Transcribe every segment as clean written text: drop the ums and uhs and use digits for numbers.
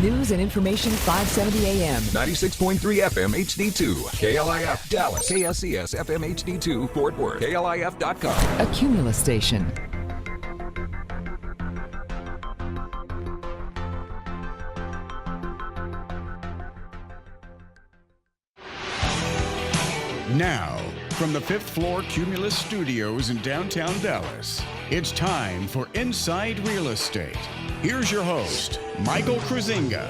News and information 570 AM. 96.3 FM HD2. KLIF Dallas. KSCS FM HD2 Fort Worth. KLIF.com. A Cumulus station. Now, from the 5th floor Cumulus Studios in downtown Dallas, it's time for Inside Real Estate. Here's your host, Michael Kruizinga.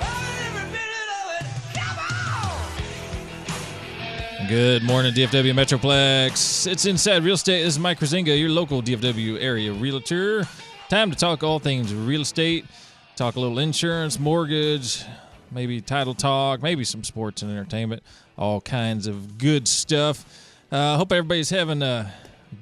Good morning, DFW Metroplex. It's Inside Real Estate. This is Mike Kruizinga, your local DFW area realtor. Time to talk all things real estate, talk a little insurance, mortgage, maybe title talk, maybe some sports and entertainment, all kinds of good stuff. Hope everybody's having a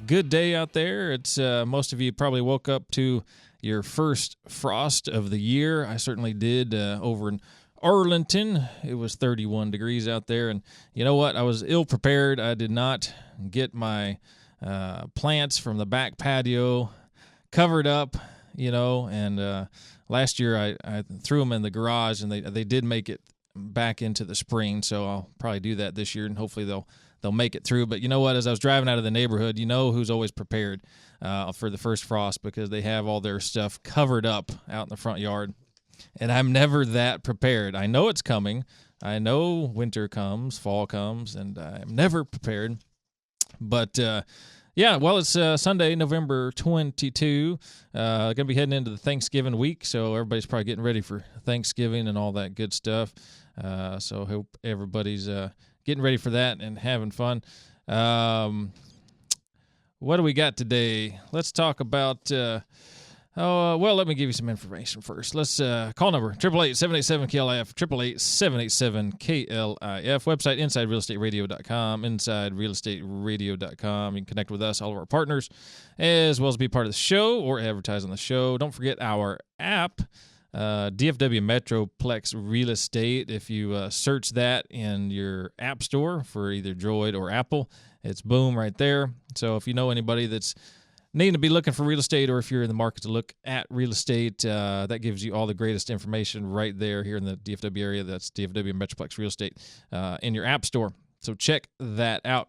good day out there. It's most of you probably woke up to your first frost of the year. I certainly did over in Arlington. It was 31 degrees out there, and you know what? I was ill-prepared. I did not get my plants from the back patio covered up, and last year I threw them in the garage, and they did make it back into the spring, so I'll probably do that this year, and hopefully they'll make it through. But you know what? As I was driving out of the neighborhood, you know who's always prepared for the first frost, because they have all their stuff covered up out in the front yard. And I'm never that prepared. I know it's coming. I know winter comes, fall comes, and I'm never prepared. But, it's Sunday, November 22. Going to be heading into the Thanksgiving week, so everybody's probably getting ready for Thanksgiving and all that good stuff. So I hope everybody's getting ready for that and having fun. What do we got today? Let's talk about... let me give you some information first. Let's call number 888-787-KLIF, 888-787-KLIF. Website, InsideRealEstateRadio.com, InsideRealEstateRadio.com. You can connect with us, all of our partners, as well as be part of the show or advertise on the show. Don't forget our app, DFW Metroplex Real Estate. If you search that in your app store for either Droid or Apple, it's boom right there. So if you know anybody that's needing to be looking for real estate, or if you're in the market to look at real estate, that gives you all the greatest information right there here in the DFW area. That's DFW Metroplex Real Estate in your app store. So check that out.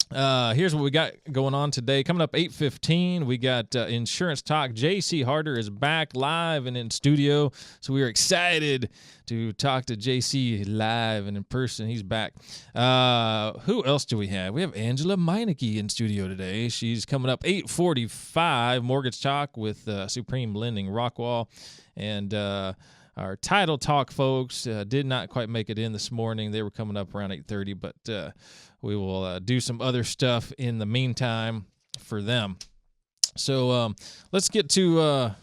Here's what we got going on today. Coming up 8:15, we got Insurance Talk. J.C. Harder is back live and in studio, so we are excited to talk to J.C. live and in person. He's back. Who else do we have? We have Angela Meineke in studio today. She's coming up 8:45, Mortgage Talk with Supreme Lending Rockwall. And our Title Talk folks did not quite make it in this morning. They were coming up around 8:30, but we will do some other stuff in the meantime for them. So let's get to a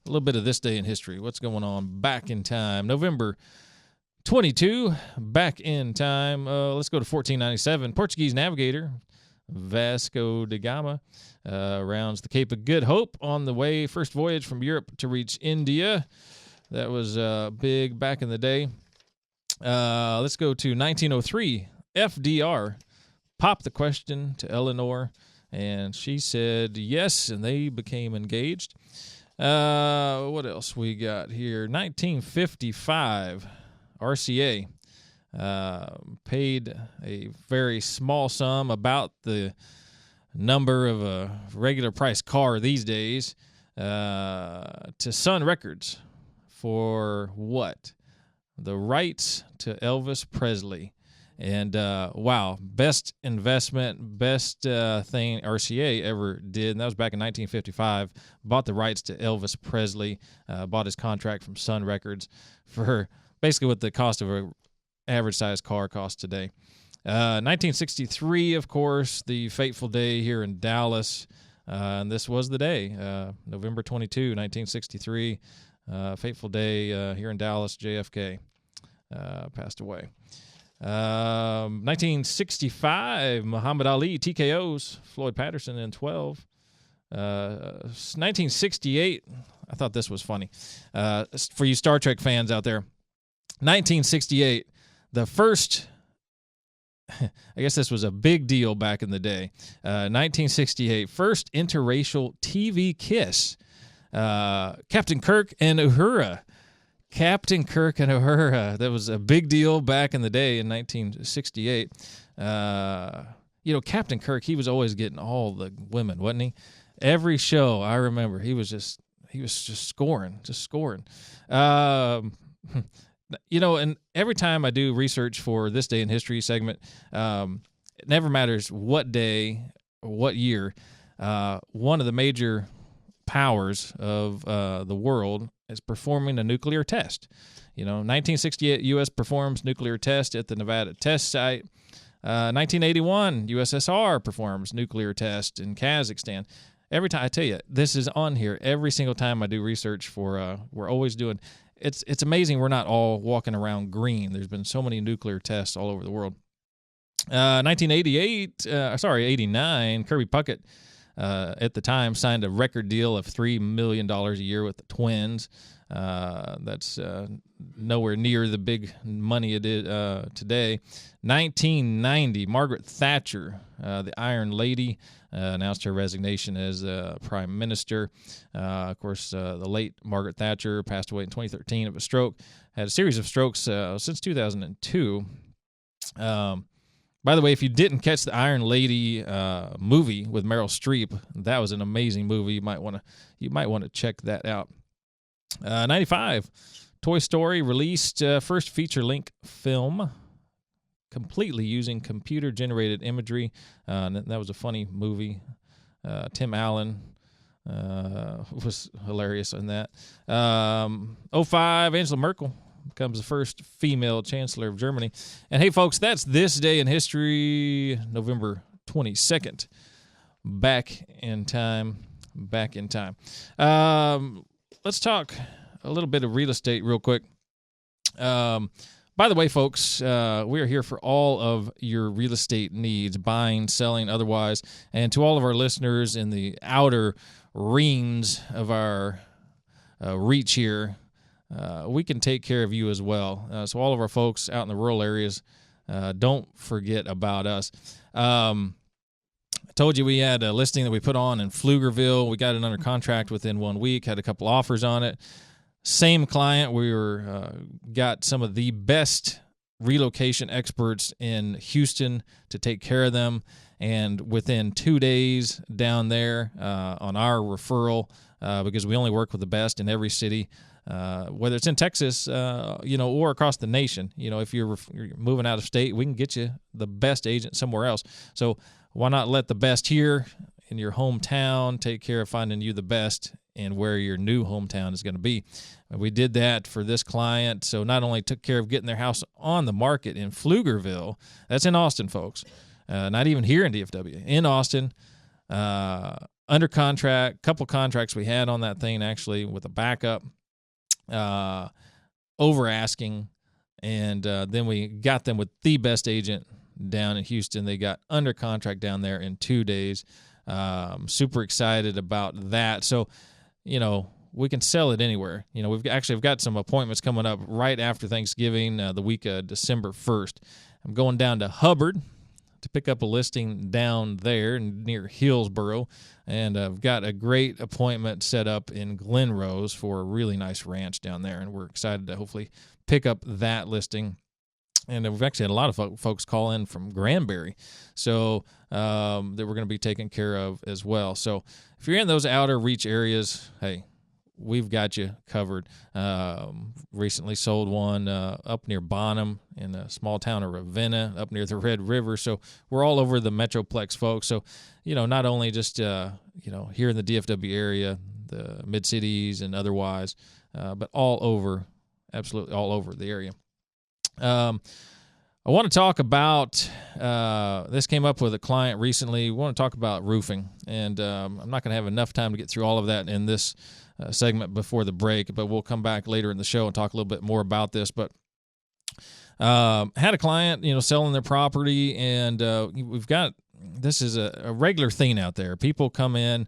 little bit of this day in history. What's going on back in time? November 22, back in time. Let's go to 1497. Portuguese navigator Vasco da Gama rounds the Cape of Good Hope on the way, first voyage from Europe to reach India. That was big back in the day. Let's go to 1903. FDR popped the question to Eleanor, and she said yes, and they became engaged. What else we got here? 1955, RCA paid a very small sum, about the number of a regular price car these days, to Sun Records for what? The rights to Elvis Presley. And, best investment, best thing RCA ever did, and that was back in 1955, bought the rights to Elvis Presley, bought his contract from Sun Records for basically what the cost of an average-sized car costs today. 1963, of course, the fateful day here in Dallas, and this was the day, November 22, 1963, fateful day here in Dallas, JFK passed away. 1965, Muhammad Ali TKOs Floyd Patterson in 12. 1968, I thought this was funny. For you Star Trek fans out there, 1968, the first, I guess this was a big deal back in the day. 1968, first interracial TV kiss. Captain Kirk and Uhura Captain Kirk, I know her. That was a big deal back in the day in 1968. Captain Kirk, he was always getting all the women, wasn't he? Every show, I remember, he was just scoring. And every time I do research for This Day in History segment, it never matters what day or what year, one of the major powers of the world is performing a nuclear test. 1968, U.S. performs nuclear test at the Nevada test site. 1981, USSR performs nuclear test in Kazakhstan. Every time, I tell you, this is on here every single time I do research for, we're always doing, it's amazing we're not all walking around green. There's been so many nuclear tests all over the world. 1989, Kirby Puckett, at the time, signed a record deal of $3 million a year with the Twins. That's nowhere near the big money it is today. 1990, Margaret Thatcher, the Iron Lady, announced her resignation as Prime Minister. Of course, the late Margaret Thatcher passed away in 2013 of a stroke. Had a series of strokes since 2002. By the way, if you didn't catch the Iron Lady movie with Meryl Streep, that was an amazing movie. You might want to check that out. 95, Toy Story released first feature-length film, completely using computer-generated imagery. That was a funny movie. Tim Allen was hilarious in that. 05, Angela Merkel becomes the first female chancellor of Germany. And hey, folks, that's This Day in History, November 22nd. Back in time. Let's talk a little bit of real estate real quick. By the way, folks, we are here for all of your real estate needs, buying, selling, otherwise. And to all of our listeners in the outer rings of our reach here, we can take care of you as well. So all of our folks out in the rural areas, don't forget about us. I told you we had a listing that we put on in Pflugerville. We got it under contract within 1 week, had a couple offers on it. Same client. We got some of the best relocation experts in Houston to take care of them. And within 2 days down there on our referral, because we only work with the best in every city, whether it's in Texas, or across the nation. If you're moving out of state, we can get you the best agent somewhere else. So why not let the best here in your hometown take care of finding you the best and where your new hometown is going to be. And we did that for this client. So not only took care of getting their house on the market in Pflugerville, that's in Austin, folks, not even here in DFW, in Austin, under contract, couple contracts we had on that thing actually with a backup, over asking, and then we got them with the best agent down in Houston. They got under contract down there in 2 days. Super excited about that. So, we can sell it anywhere. We've got some appointments coming up right after Thanksgiving, the week of December 1st. I'm going down to Hubbard to pick up a listing down there near Hillsboro, and I've got a great appointment set up in Glen Rose for a really nice ranch down there, and we're excited to hopefully pick up that listing. And we've actually had a lot of folks call in from Granbury, so that we're going to be taking care of as well. So if you're in those outer reach areas, hey, we've got you covered. Recently sold one up near Bonham in a small town of Ravenna, up near the Red River. So we're all over the Metroplex, folks. So, not only just, here in the DFW area, the mid-cities and otherwise, but all over, absolutely all over the area. I want to talk about, this came up with a client recently. We want to talk about roofing, and I'm not going to have enough time to get through all of that in this segment before the break, but we'll come back later in the show and talk a little bit more about this. But had a client, selling their property, and we've got, this is a regular thing out there. People come in,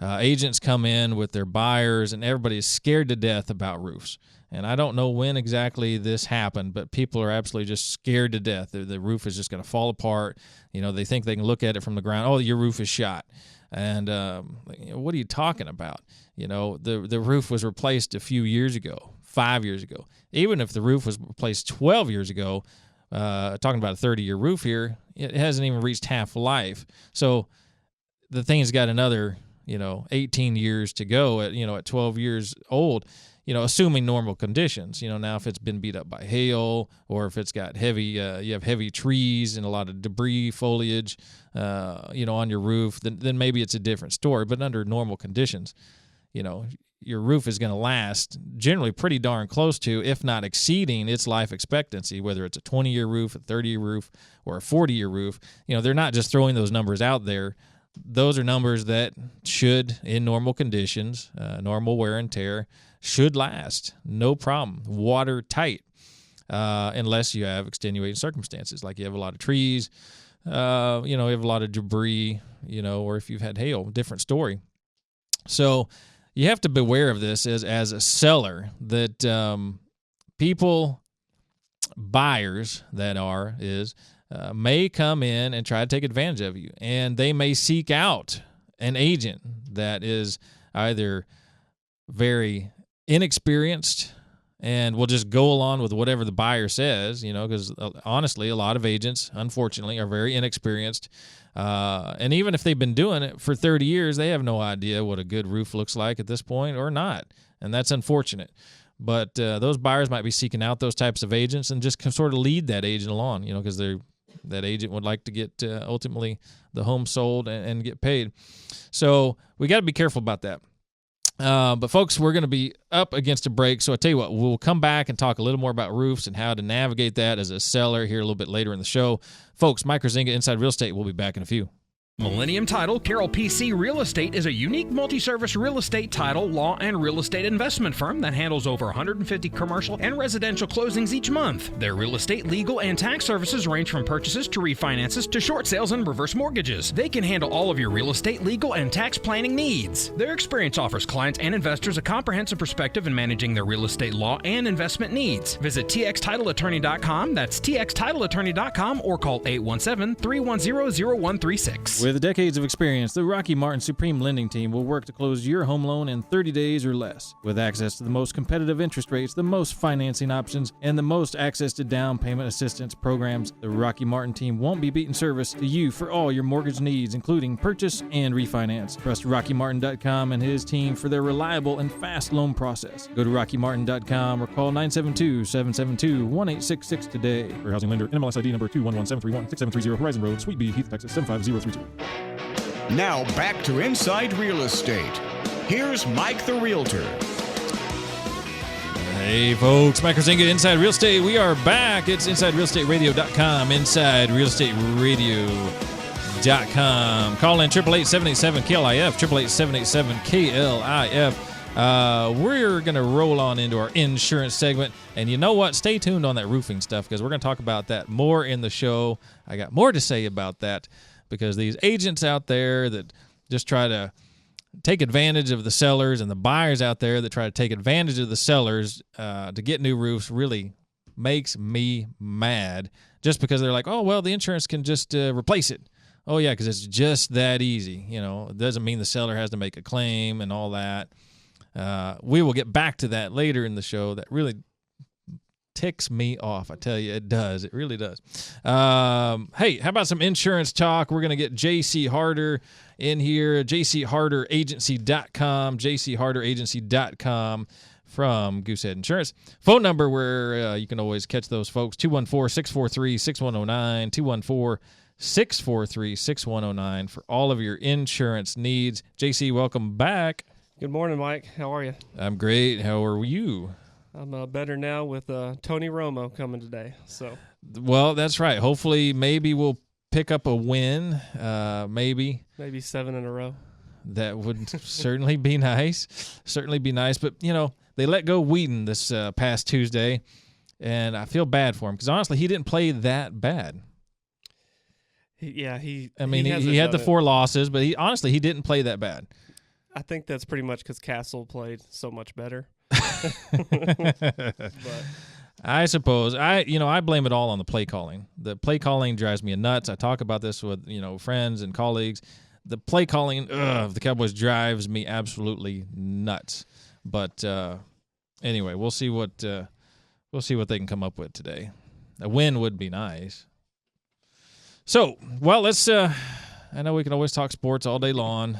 agents come in with their buyers, and everybody's scared to death about roofs. And I don't know when exactly this happened, but people are absolutely just scared to death. The roof is just going to fall apart. They think they can look at it from the ground. Oh, your roof is shot. And what are you talking about? The roof was replaced a few years ago, 5 years ago. Even if the roof was replaced 12 years ago, talking about a 30-year roof here, it hasn't even reached half life. So the thing's got another, 18 years to go at 12 years old, assuming normal conditions. Now if it's been beat up by hail, or if it's got heavy, you have heavy trees and a lot of debris, foliage, on your roof, then maybe it's a different story. But under normal conditions, your roof is going to last generally pretty darn close to, if not exceeding, its life expectancy, whether it's a 20-year roof, a 30-year roof, or a 40-year roof. They're not just throwing those numbers out there. Those are numbers that should, in normal conditions, normal wear and tear, should last. No problem. Watertight, unless you have extenuating circumstances, like you have a lot of trees, you have a lot of debris, or if you've had hail, different story. So you have to beware of this as a seller, that buyers may come in and try to take advantage of you, and they may seek out an agent that is either very inexperienced and will just go along with whatever the buyer says, because honestly, a lot of agents, unfortunately, are very inexperienced. And even if they've been doing it for 30 years, they have no idea what a good roof looks like at this point or not. And that's unfortunate. But those buyers might be seeking out those types of agents and just sort of lead that agent along, because that agent would like to get ultimately the home sold and get paid. So we got to be careful about that. But folks, we're going to be up against a break. So I tell you what, we'll come back and talk a little more about roofs and how to navigate that as a seller here a little bit later in the show. Folks, Mike Kruizinga, Inside Real Estate. We'll be back in a few. Millennium Title Carroll PC Real Estate is a unique multi-service real estate title, law, and real estate investment firm that handles over 150 commercial and residential closings each month. Their real estate, legal, and tax services range from purchases to refinances to short sales and reverse mortgages. They can handle all of your real estate, legal, and tax planning needs. Their experience offers clients and investors a comprehensive perspective in managing their real estate, law, and investment needs. Visit txtitleattorney.com, that's txtitleattorney.com, or call 817-310-0136. With decades of experience, the Rocky Martin Supreme Lending Team will work to close your home loan in 30 days or less. With access to the most competitive interest rates, the most financing options, and the most access to down payment assistance programs, the Rocky Martin Team won't be beating service to you for all your mortgage needs, including purchase and refinance. Trust RockyMartin.com and his team for their reliable and fast loan process. Go to RockyMartin.com or call 972-772-1866 today. For housing lender, NMLS ID number 211731, 6730 Horizon Road, Suite B, Heath, Texas 75032. Now back to Inside Real Estate. Here's Mike the Realtor. Hey folks, Mike Kruizinga, Inside Real Estate. We are back. It's InsideRealEstateRadio.com, InsideRealEstateRadio.com. Call in 888-787-KLIF, 888-787-KLIF. We're going to roll on into our insurance segment. And you know what? Stay tuned on that roofing stuff, because we're going to talk about that more in the show. I got more to say about that, because these agents out there that just try to take advantage of the sellers, and the buyers out there that try to take advantage of the sellers to get new roofs really makes me mad, just because they're like, oh, well, the insurance can just replace it. Oh, yeah, because it's just that easy. It doesn't mean the seller has to make a claim and all that. We will get back to that later in the show. That really ticks me off. I tell you, it does. It really does. Hey, how about some insurance talk? We're going to get J.C. Harder in here, jcharderagency.com, jcharderagency.com from Goosehead Insurance. Phone number where you can always catch those folks, 214-643-6109, 214-643-6109 for all of your insurance needs. J.C., welcome back. Good morning, Mike. How are you? I'm great. How are you? I'm better now with Tony Romo coming today. Well, that's right. Hopefully, maybe we'll pick up a win. Maybe 7 in a row. That would certainly be nice. Certainly be nice. But they let go Wheaton this past Tuesday, and I feel bad for him, because honestly, he didn't play that bad. He had the 4 losses, but he didn't play that bad. I think that's pretty much because Castle played so much better. But I suppose I blame it all on the play calling. The play calling drives me nuts. I talk about this with friends and colleagues. The play calling of the Cowboys drives me absolutely nuts. But anyway, we'll see what they can come up with today. A win would be nice. So, well, let's. I know we can always talk sports all day long.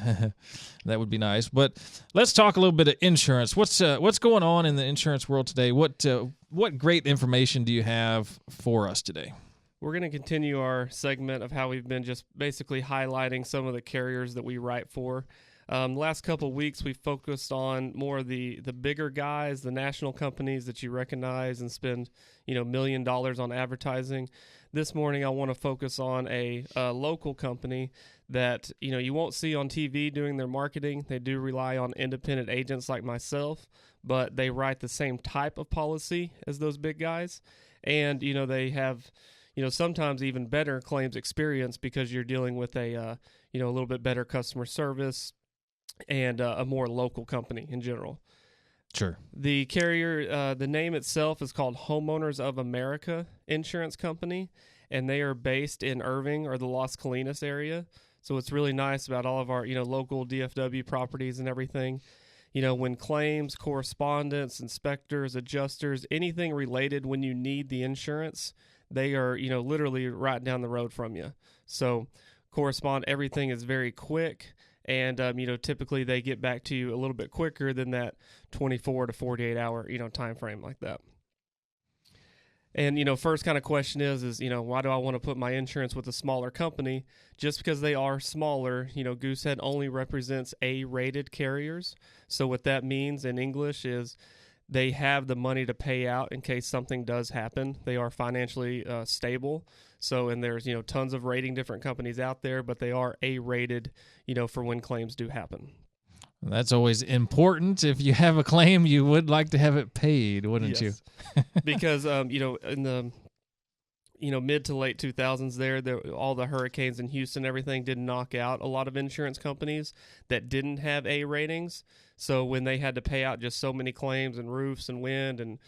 That would be nice, but let's talk a little bit of insurance. What's going on in the insurance world today? What great information do you have for us today? We're going to continue our segment of how we've been just basically highlighting some of the carriers that we write for. The last couple of weeks, we've focused on more of the bigger guys, the national companies that you recognize and spend, $1 million on advertising. This morning, I want to focus on a local company that, you won't see on TV doing their marketing. They do rely on independent agents like myself, but they write the same type of policy as those big guys. And, they have, sometimes even better claims experience because you're dealing with a little bit better customer service and a more local company in general. Sure. The carrier, the name itself is called Homeowners of America Insurance Company, and they are based in Irving or the Las Colinas area. So what's really nice about all of our, local DFW properties and everything, when claims, correspondence, inspectors, adjusters, anything related when you need the insurance, they are, literally right down the road from you. So everything is very quick. And, typically they get back to you a little bit quicker than that 24 to 48 hour, time frame like that. And, first kind of question is, why do I want to put my insurance with a smaller company? Just because they are smaller, Goosehead only represents A-rated carriers. So what that means in English is they have the money to pay out in case something does happen. They are financially stable. So, and there's, tons of rating different companies out there, but they are A-rated, for when claims do happen. That's always important. If you have a claim, you would like to have it paid, wouldn't you? Because, in the, mid to late 2000s there, all the hurricanes in Houston, everything did knock out a lot of insurance companies that didn't have A ratings. So when they had to pay out just so many claims and roofs and wind and,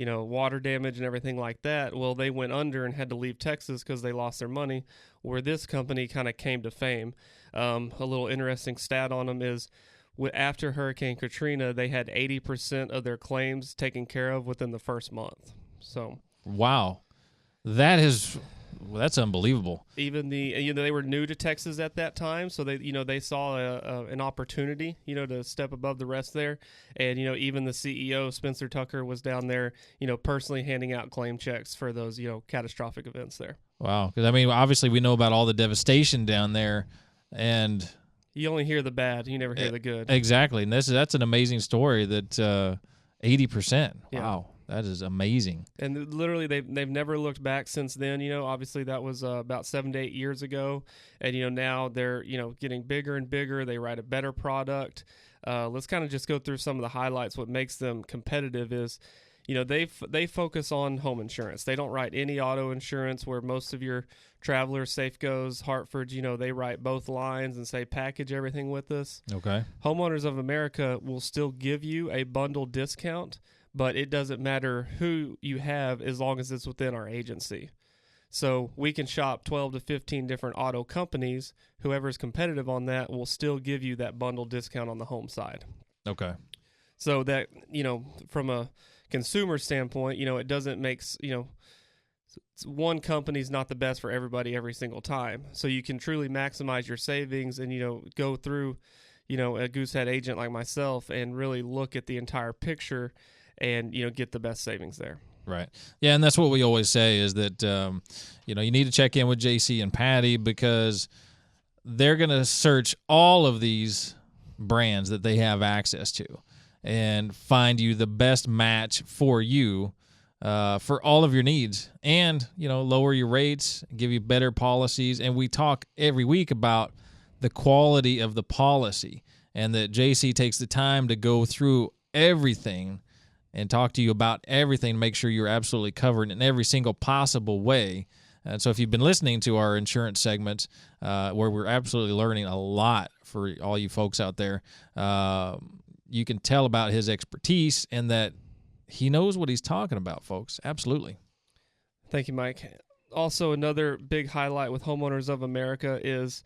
water damage and everything like that, well, they went under and had to leave Texas because they lost their money, where this company kind of came to fame. A little interesting stat on them is after Hurricane Katrina, they had 80% of their claims taken care of within the first month. So, wow, that's unbelievable. Even they were new to Texas at that time, so they saw an opportunity, to step above the rest there. And, even the CEO, Spencer Tucker, was down there, personally handing out claim checks for those, catastrophic events there. Wow. Because, obviously we know about all the devastation down there, and you only hear the bad, you never hear the good. Exactly. And that's an amazing story that 80%. Yeah. Wow. That is amazing. And literally, they've never looked back since then. Obviously that was about 7 to 8 years ago, and now they're getting bigger and bigger. They write a better product. Let's kind of just go through some of the highlights. What makes them competitive is, they focus on home insurance. They don't write any auto insurance, where most of your Travelers, Safeco's, Hartford's, they write both lines and say package everything with us. Okay. Homeowners of America will still give you a bundle discount, but it doesn't matter who you have as long as it's within our agency. So we can shop 12 to 15 different auto companies. Whoever's competitive on that will still give you that bundle discount on the home side. Okay. So that, from a consumer standpoint, it doesn't make, one company's not the best for everybody every single time. So you can truly maximize your savings and, go through, a Goosehead agent like myself and really look at the entire picture and, get the best savings there. Right. Yeah, and that's what we always say is that, you need to check in with JC and Patty because they're going to search all of these brands that they have access to and find you the best match for you for all of your needs and, lower your rates, give you better policies. And we talk every week about the quality of the policy and that JC takes the time to go through everything and talk to you about everything, make sure you're absolutely covered in every single possible way. And so if you've been listening to our insurance segment, where we're absolutely learning a lot for all you folks out there, you can tell about his expertise and that he knows what he's talking about, folks. Absolutely. Thank you, Mike. Also, another big highlight with Homeowners of America is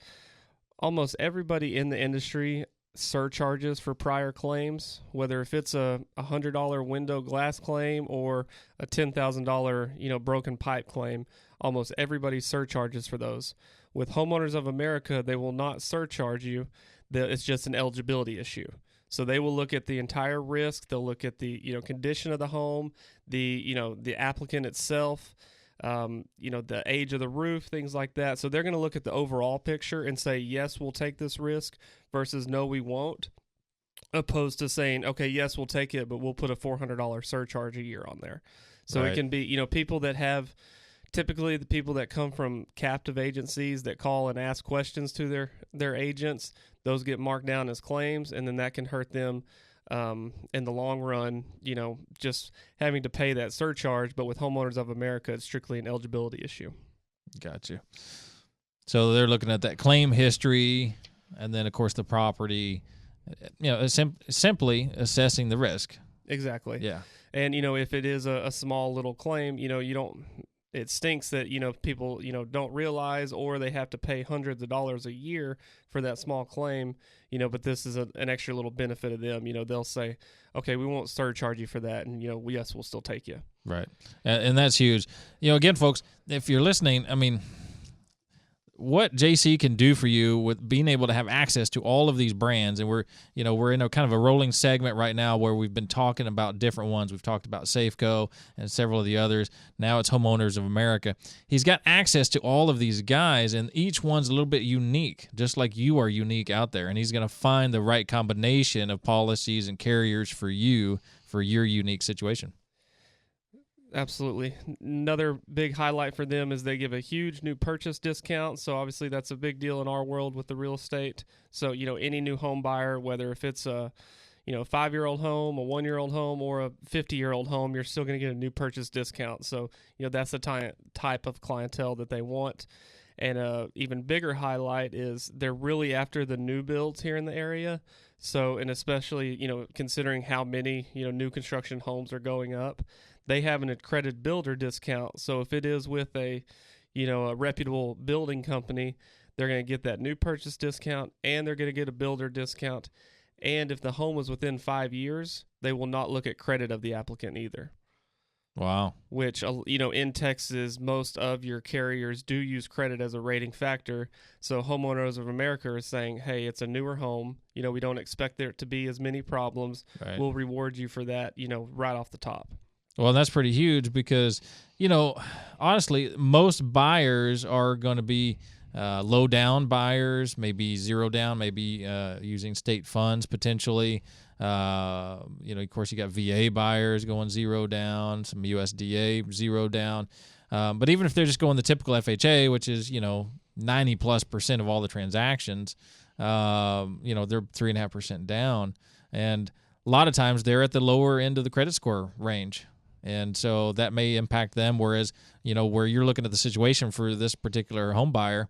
almost everybody in the industry surcharges for prior claims, whether if it's a $100 window glass claim or a $10,000 broken pipe claim. Almost everybody surcharges for those. With Homeowners of America, they will not surcharge you. It's just an eligibility issue. So they will look at the entire risk. They'll look at the condition of the home, the applicant itself, the age of the roof, things like that. So they're going to look at the overall picture and say, yes, we'll take this risk versus no, we won't, opposed to saying, okay, yes, we'll take it, but we'll put a $400 surcharge a year on there. So Right. It can be, people that have, typically the people that come from captive agencies that call and ask questions to their agents, those get marked down as claims, and then that can hurt them in the long run, just having to pay that surcharge. But with Homeowners of America, it's strictly an eligibility issue. Gotcha. So they're looking at that claim history, and then, of course, the property, simply assessing the risk. Exactly. Yeah. And, if it is a small little claim, it stinks that, people, don't realize, or they have to pay hundreds of dollars a year for that small claim, but this is an extra little benefit of them. They'll say, okay, we won't surcharge you for that. And, yes, we'll still take you. Right. And that's huge. Again, folks, if you're listening, what JC can do for you with being able to have access to all of these brands, and we're in a kind of a rolling segment right now where we've been talking about different ones. We've talked about Safeco and several of the others. Now it's Homeowners of America. He's got access to all of these guys, and each one's a little bit unique, just like you are unique out there. And he's going to find the right combination of policies and carriers for you for your unique situation. Absolutely. Another big highlight for them is they give a huge new purchase discount. So obviously that's a big deal in our world with the real estate. So, any new home buyer, whether if it's a 5-year-old home, a 1-year-old home, or a 50-year-old home, you're still going to get a new purchase discount. So, that's the type of clientele that they want. And a even bigger highlight is they're really after the new builds here in the area. So, and especially, considering how many, new construction homes are going up, they have an accredited builder discount. So if it is with a reputable building company, they're going to get that new purchase discount, and they're going to get a builder discount. And if the home was within 5 years, they will not look at credit of the applicant either. Wow. Which, in Texas, most of your carriers do use credit as a rating factor. So Homeowners of America is saying, hey, it's a newer home. We don't expect there to be as many problems. Right. We'll reward you for that, right off the top. Well, that's pretty huge because, honestly, most buyers are going to be low down buyers, maybe zero down, maybe using state funds potentially. Of course, you got VA buyers going zero down, some USDA zero down. But even if they're just going the typical FHA, which is, 90+% of all the transactions, they're 3.5% down. And a lot of times they're at the lower end of the credit score range. And so that may impact them, whereas, where you're looking at the situation for this particular home buyer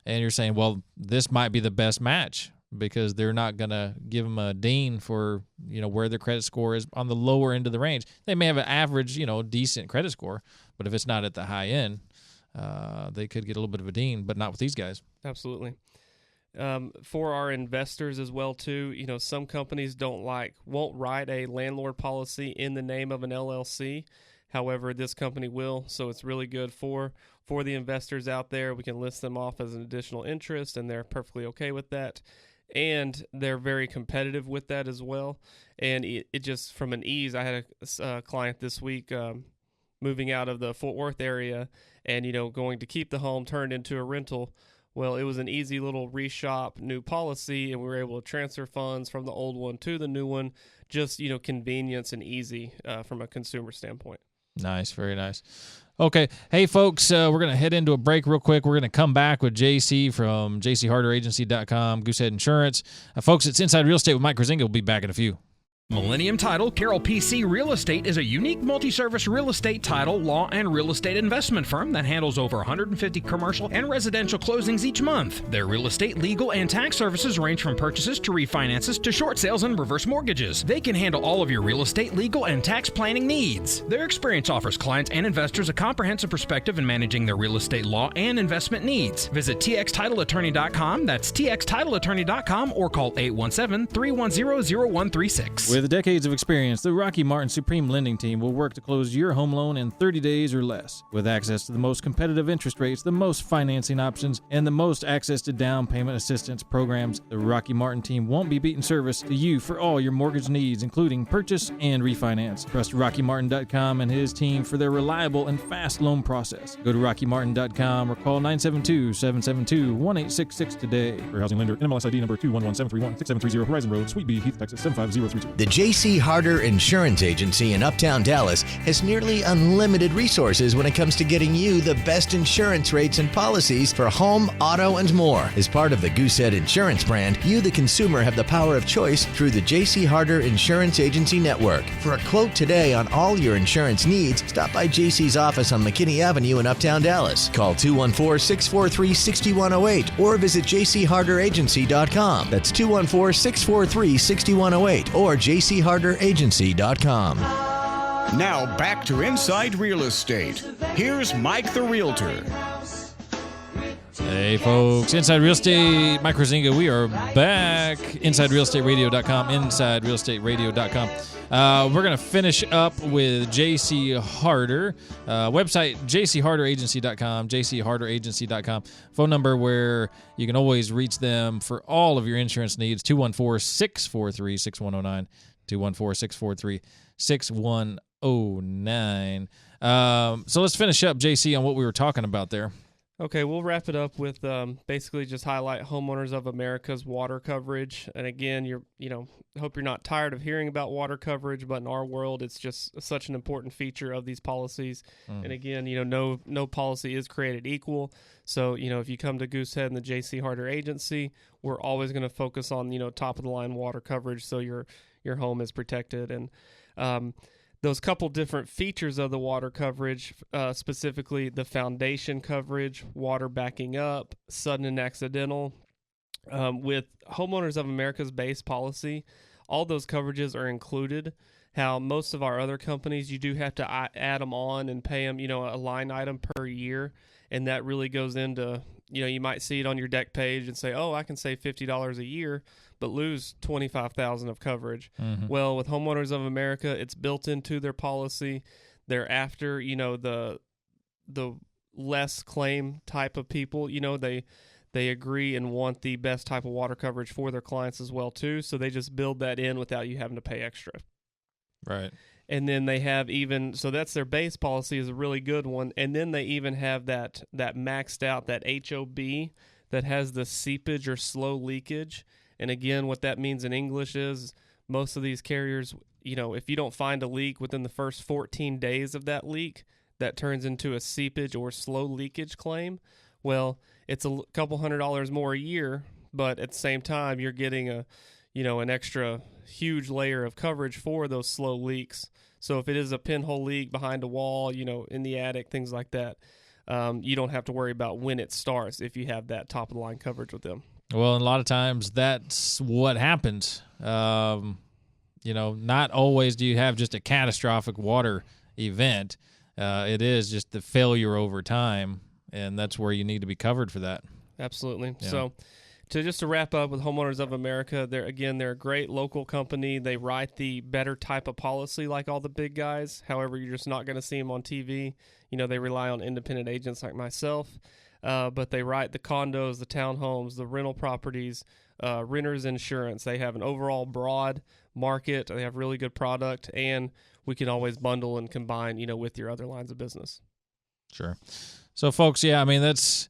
and you're saying, well, this might be the best match because they're not going to give them a ding for, where their credit score is on the lower end of the range. They may have an average, decent credit score, but if it's not at the high end, they could get a little bit of a ding, but not with these guys. Absolutely. For our investors as well too, some companies won't write a landlord policy in the name of an LLC. However, this company will, so it's really good for the investors out there. We can list them off as an additional interest, and they're perfectly okay with that. And they're very competitive with that as well. And it just, from an ease, I had a client this week moving out of the Fort Worth area and, going to keep the home turned into a rental. Well, it was an easy little reshop new policy, and we were able to transfer funds from the old one to the new one. Just, convenience and easy from a consumer standpoint. Nice. Very nice. Okay. Hey, folks, we're going to head into a break real quick. We're going to come back with JC from jcharteragency.com, Goosehead Insurance. Folks, it's Inside Real Estate with Mike Kruizinga. We'll be back in a few. Millennium Title Carroll PC Real Estate is a unique multi-service real estate title, law, and real estate investment firm that handles over 150 commercial and residential closings each month. Their real estate, legal, and tax services range from purchases to refinances to short sales and reverse mortgages. They can handle all of your real estate, legal, and tax planning needs. Their experience offers clients and investors a comprehensive perspective in managing their real estate law and investment needs. Visit txtitleattorney.com, that's txtitleattorney.com, or call 817-310-0136. With decades of experience, the Rocky Martin Supreme Lending Team will work to close your home loan in 30 days or less. With access to the most competitive interest rates, the most financing options, and the most access to down payment assistance programs, the Rocky Martin Team won't be beating service to you for all your mortgage needs, including purchase and refinance. Trust RockyMartin.com and his team for their reliable and fast loan process. Go to RockyMartin.com or call 972-772-1866 today. For housing lender, NMLS ID number 211731-6730 Horizon Road, Suite B, Heath, Texas 75032. The J.C. Harder Insurance Agency in Uptown Dallas has nearly unlimited resources when it comes to getting you the best insurance rates and policies for home, auto, and more. As part of the Goosehead Insurance brand, you, the consumer, have the power of choice through the J.C. Harder Insurance Agency Network. For a quote today on all your insurance needs, stop by J.C.'s office on McKinney Avenue in Uptown Dallas. Call 214-643-6108 or visit jcharderagency.com. That's 214-643-6108 or jcharderagency.com. Now back to Inside Real Estate. Here's Mike the Realtor. Hey folks, Inside Real Estate, Mike Kruizinga. We are back. InsideRealEstateRadio.com, InsideRealEstateRadio.com. We're going to finish up with J.C. Harder. Website, jcharderagency.com, jcharderagency.com. Phone number where you can always reach them for all of your insurance needs, 214-643-6109, 214-643-6109. So let's finish up, J.C., on what we were talking about there. Okay, we'll wrap it up with basically just highlight Homeowners of America's water coverage. And again, hope you're not tired of hearing about water coverage, but in our world, it's just such an important feature of these policies. And again, no policy is created equal. So, if you come to Goosehead and the J.C. Harder Agency, we're always going to focus on, top of the line water coverage so your home is protected. And those couple different features of the water coverage, specifically the foundation coverage, water backing up, sudden and accidental. With Homeowners of America's base policy, all those coverages are included. How most of our other companies, you do have to add them on and pay them, a line item per year. And that really goes into, you might see it on your deck page and say, oh, I can save $50 a year, but lose $25,000 of coverage. Well, with Homeowners of America, it's built into their policy. They're after, the less claim type of people. They agree and want the best type of water coverage for their clients as well too. So they just build that in without you having to pay extra. Right. And then they have so that's their base policy is a really good one. And then they even have that maxed out, that HOB that has the seepage or slow leakage. And again, what that means in English is most of these carriers, if you don't find a leak within the first 14 days of that leak, that turns into a seepage or slow leakage claim. Well, it's a couple $100 more a year, but at the same time, you're getting an extra huge layer of coverage for those slow leaks. So if it is a pinhole leak behind a wall, in the attic, things like that, you don't have to worry about when it starts if you have that top of the line coverage with them. Well, and a lot of times that's what happens. Not always do you have just a catastrophic water event. It is just the failure over time, and that's where you need to be covered for that. Absolutely. Yeah. So to wrap up with Homeowners of America, they're a great local company. They write the better type of policy like all the big guys. However, you're just not going to see them on TV. They rely on independent agents like myself. But they write the condos, the townhomes, the rental properties, renters insurance. They have an overall broad market. They have really good product, and we can always bundle and combine, with your other lines of business. Sure. So, folks, that's,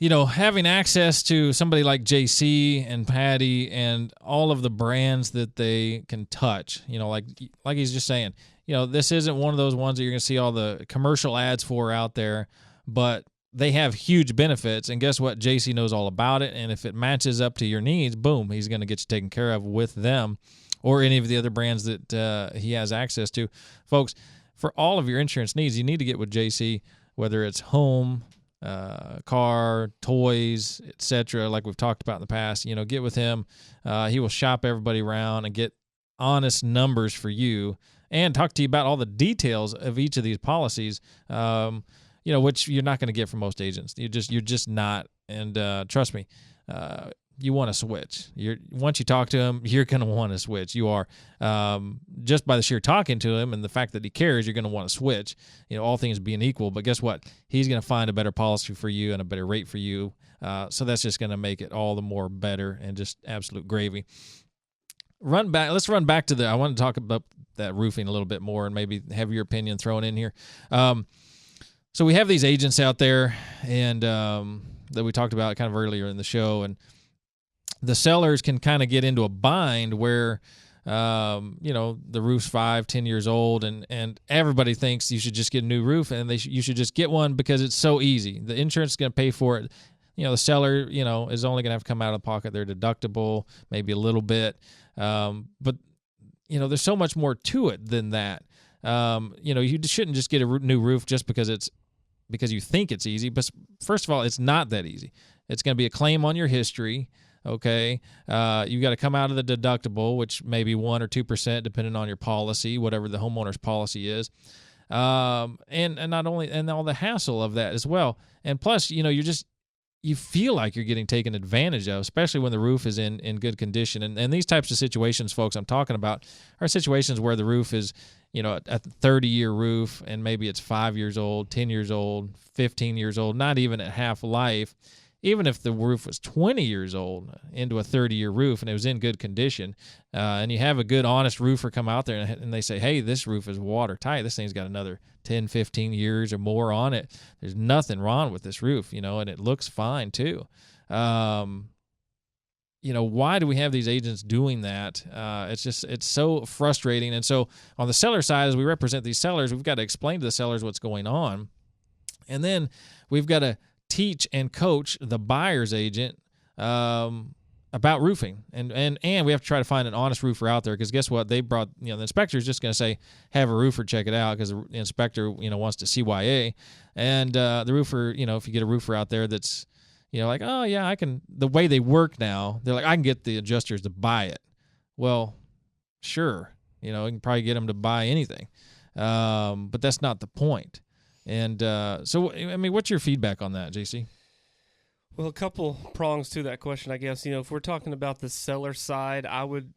having access to somebody like JC and Patty and all of the brands that they can touch, like he's just saying, this isn't one of those ones that you're going to see all the commercial ads for out there, but they have huge benefits, and guess what? JC knows all about it, and if it matches up to your needs, boom, he's going to get you taken care of with them. or any of the other brands that he has access to. Folks, for all of your insurance needs, you need to get with JC, whether it's home, car, toys, etc. Like we've talked about in the past. Get with him. He will shop everybody around and get honest numbers for you and talk to you about all the details of each of these policies, which you're not going to get from most agents. You're just not. And trust me, you want to switch. Once you talk to him, you're going to want to switch. You are. Just by the sheer talking to him and the fact that he cares, you're going to want to switch, all things being equal. But guess what? He's going to find a better policy for you and a better rate for you. So that's just going to make it all the more better and just absolute gravy. Let's run back to I want to talk about that roofing a little bit more and maybe have your opinion thrown in here. So we have these agents out there and that we talked about kind of earlier in the show, and the sellers can kind of get into a bind where, the roof's 5-10 years old and everybody thinks you should just get a new roof and you should just get one because it's so easy. The insurance is going to pay for it. The seller, is only going to have to come out of pocket their deductible, maybe a little bit. But there's so much more to it than that. You shouldn't just get a new roof just because you think it's easy. But first of all, it's not that easy. It's going to be a claim on your history. Okay. You got to come out of the deductible, which may be 1 or 2%, depending on your policy, whatever the homeowner's policy is. And not only, and all the hassle of that as well. And plus, you feel like you're getting taken advantage of, especially when the roof is in good condition. And these types of situations, folks, I'm talking about are situations where the roof is, a 30-year roof and maybe it's 5 years old, 10 years old, 15 years old, not even at half life. Even if the roof was 20 years old into a 30-year roof and it was in good condition, and you have a good, honest roofer come out there and they say, hey, this roof is watertight. This thing's got another 10, 15 years or more on it. There's nothing wrong with this roof, and it looks fine too. Why do we have these agents doing that? It's so frustrating. And so on the seller side, as we represent these sellers, we've got to explain to the sellers what's going on. And then we've got to teach and coach the buyer's agent about roofing, and we have to try to find an honest roofer out there, because guess what? They brought, the inspector is just going to say, have a roofer check it out, because the inspector wants to CYA, and the roofer, if you get a roofer out there that's like, oh yeah, I can, the way they work now, they're like, I can get the adjusters to buy it. Well, sure, you can probably get them to buy anything, but that's not the point. And so, what's your feedback on that, JC? Well, a couple prongs to that question, I guess. If we're talking about the seller side, I would,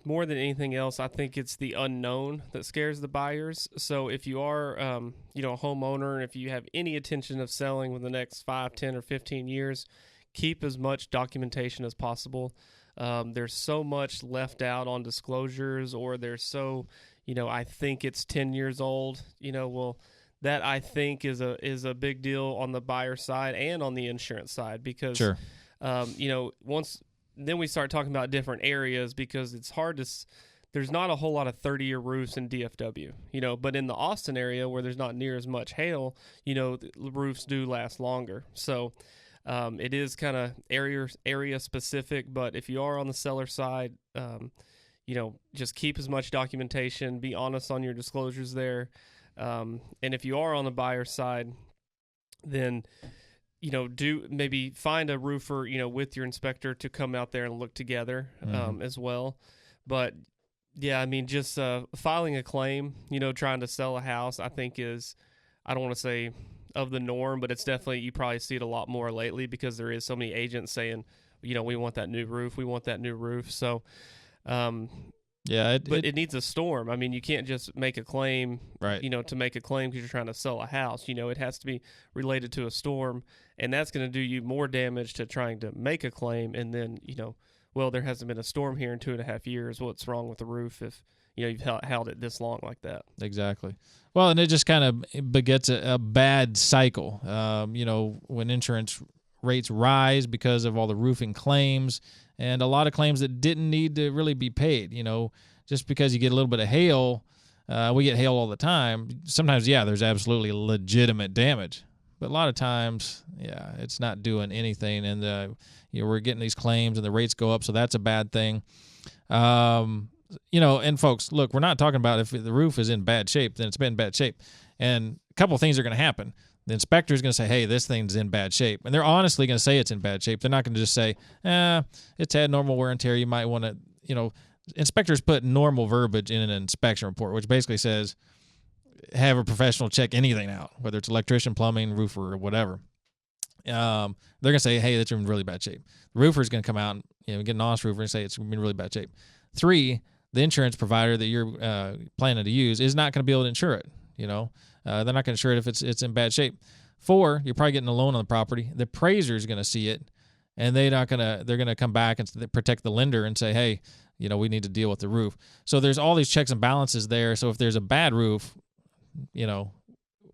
more than anything else, I think it's the unknown that scares the buyers. So if you are, a homeowner, and if you have any intention of selling within the next 5, 10, or 15 years, keep as much documentation as possible. There's so much left out on disclosures, or there's so, I think it's 10 years old, that I think is a big deal on the buyer side and on the insurance side, because, sure. Once then we start talking about different areas, because it's hard to, there's not a whole lot of 30-year roofs in DFW, but in the Austin area where there's not near as much hail, the roofs do last longer. So it is kind of area specific, but if you are on the seller side, just keep as much documentation, be honest on your disclosures there. And if you are on the buyer side, then, do maybe find a roofer, with your inspector to come out there and look together, as well. But yeah, just, filing a claim, trying to sell a house, I think is, I don't want to say of the norm, but it's definitely, you probably see it a lot more lately, because there is so many agents saying, we want that new roof. We want that new roof. So, yeah, it needs a storm. You can't just make a claim, right? To make a claim because you're trying to sell a house. It has to be related to a storm, and that's going to do you more damage to trying to make a claim. And then, well, there hasn't been a storm here in 2.5 years. What's wrong with the roof if you've held it this long like that? Exactly. Well, and it just kind of begets a bad cycle. When insurance rates rise because of all the roofing claims, and a lot of claims that didn't need to really be paid. Just because you get a little bit of hail, we get hail all the time. Sometimes, yeah, there's absolutely legitimate damage, but a lot of times, yeah, it's not doing anything, and we're getting these claims and the rates go up, so that's a bad thing. and folks, look, we're not talking about if the roof is in bad shape, then it's been in bad shape. And a couple of things are going to happen. The inspector is going to say, hey, this thing's in bad shape. And they're honestly going to say it's in bad shape. They're not going to just say, it's had normal wear and tear. You might want to, inspectors put normal verbiage in an inspection report, which basically says have a professional check anything out, whether it's electrician, plumbing, roofer, or whatever. They're going to say, hey, that's in really bad shape. The roofer is going to come out and get an honest roofer and say it's in really bad shape. 3, the insurance provider that you're planning to use is not going to be able to insure it. They're not going to insure it if it's in bad shape. 4, you're probably getting a loan on the property. The appraiser is going to see it, and they're going to come back and protect the lender and say, hey, we need to deal with the roof. So there's all these checks and balances there. So if there's a bad roof,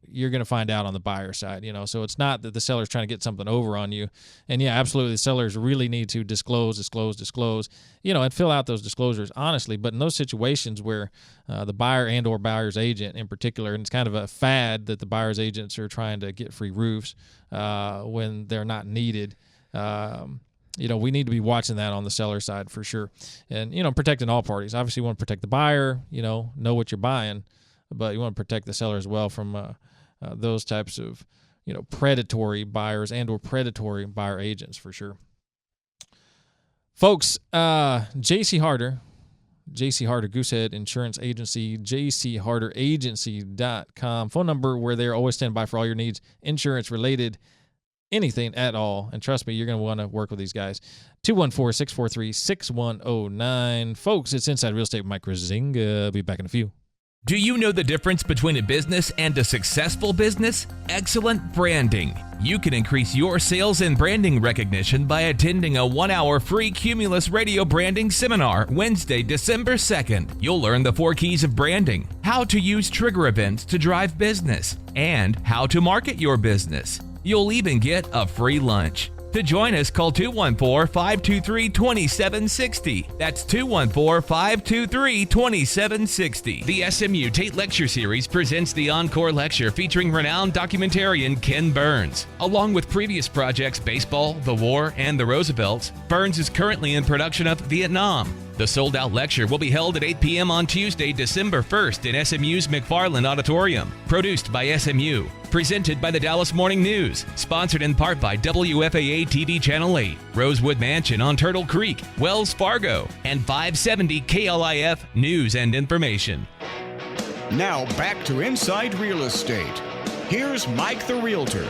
you're going to find out on the buyer side, so it's not that the seller's trying to get something over on you. And yeah, absolutely, the sellers really need to disclose, and fill out those disclosures honestly. But in those situations where the buyer and or buyer's agent in particular, and it's kind of a fad that the buyer's agents are trying to get free roofs when they're not needed, we need to be watching that on the seller side for sure. And, protecting all parties. Obviously, you want to protect the buyer, know what you're buying, but you want to protect the seller as well from those types of, predatory buyers and or predatory buyer agents for sure. Folks, J.C. Harder, Goosehead Insurance Agency, jcharderagency.com. Phone number where they're always stand by for all your needs, insurance related, anything at all. And trust me, you're going to want to work with these guys. 214-643-6109. Folks, it's Inside Real Estate with Mike Kruizinga. I'll be back in a few. Do you know the difference between a business and a successful business? Excellent branding. You can increase your sales and branding recognition by attending a 1-hour free Cumulus radio branding seminar Wednesday, December 2nd. You'll learn the 4 keys of branding, how to use trigger events to drive business, and how to market your business. You'll even get a free lunch. To join us, call 214-523-2760. That's 214-523-2760. The SMU Tate Lecture Series presents the Encore Lecture featuring renowned documentarian Ken Burns. Along with previous projects Baseball, The War, and The Roosevelts, Burns is currently in production of Vietnam. The sold-out lecture will be held at 8 p.m. on Tuesday, December 1st in SMU's McFarland Auditorium. Produced by SMU. Presented by the Dallas Morning News. Sponsored in part by WFAA TV Channel 8, Rosewood Mansion on Turtle Creek, Wells Fargo, and 570 KLIF News and Information. Now back to Inside Real Estate. Here's Mike the Realtor.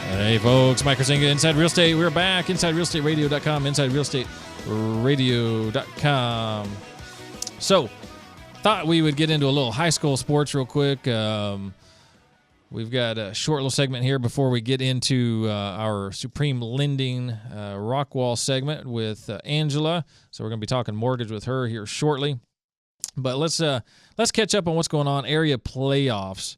Hey folks, Mike Kruizinga, Inside Real Estate. We're back. InsideRealEstateRadio.com, InsideRealEstateRadio.com. So, thought we would get into a little high school sports real quick. We've got a short little segment here before we get into our Supreme Lending Rockwall segment with Angela. So we're going to be talking mortgage with her here shortly. But let's catch up on what's going on. Area playoffs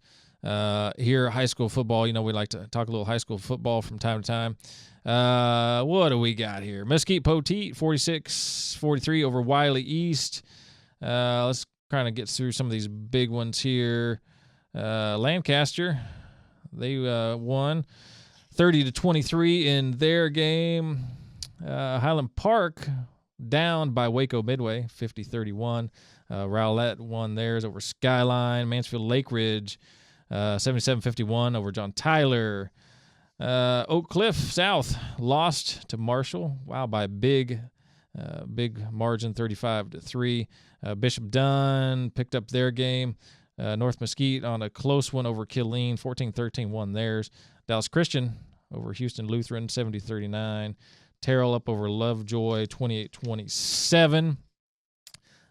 here, high school football. We like to talk a little high school football from time to time. What do we got here? Mesquite Poteet 46-43 over Wiley East. Let's kind of get through some of these big ones here. Lancaster, they won 30-23 in their game. Highland Park down by Waco Midway 50-31. Rowlett won theirs over Skyline. Mansfield Lake Ridge 77-51 over John Tyler. Oak Cliff South lost to Marshall. Wow, by big margin, 35-3. Bishop Dunn picked up their game. North Mesquite on a close one over Killeen, 14-13 won theirs. Dallas Christian over Houston Lutheran, 70-39. Terrell up over Lovejoy, 28-27.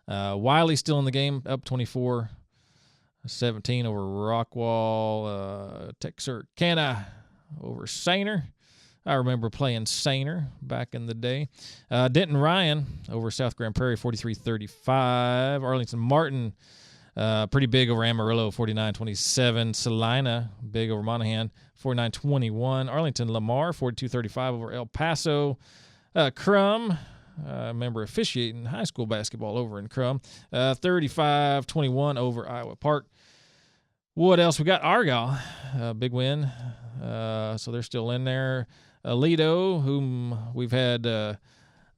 Wiley still in the game, up 24-17 over Rockwall. Texarkana over Sainer. I remember playing Sainer back in the day. Denton Ryan over South Grand Prairie, 43-35. Arlington Martin, pretty big over Amarillo, 49-27. Salina, big over Monaghan, 49-21. Arlington Lamar, 42-35 over El Paso. Crum, I remember officiating high school basketball over in Crum, 35-21 over Iowa Park. What else? We got Argyle, big win. So they're still in there. Aledo, whom we've had